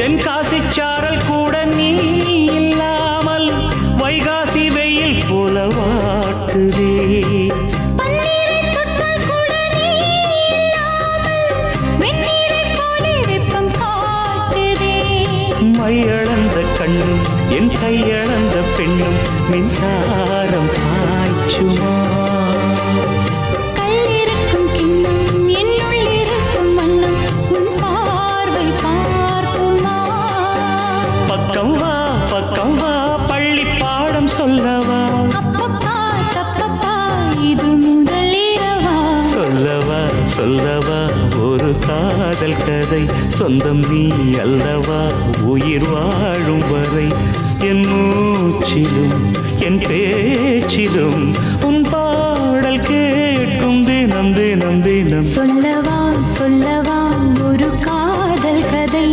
தென்காசி சாரல் கூட நீ இல்லாமல் வைகாசி வெயில் போல வாட்டுதே. மையளந்த கண்ணும் என் கையளந்த பெண்ணும் மின்சாரம் பாய்ச்சுமா. கல்லிருக்கும் கிண்ணம் என்னுள் இருக்கும் வண்ணம் உன் பார்வை பார்க்குமா. பக்கம் வா பள்ளி பாடம் சொல்லவா. அப்பப்பா தப்பப்பா இது முதல் இரவா. சொல்லவா ஒரு காதல் கதை. சொந்தம் நீ அல்லவா உயிர் வாழும் வரை. என் மூச்சிலும் என் பேச்சிலும் உன் பாடல் கேட்கும் தினம் தினம் தினம். சொல்லவா ஒரு காதல் கதை.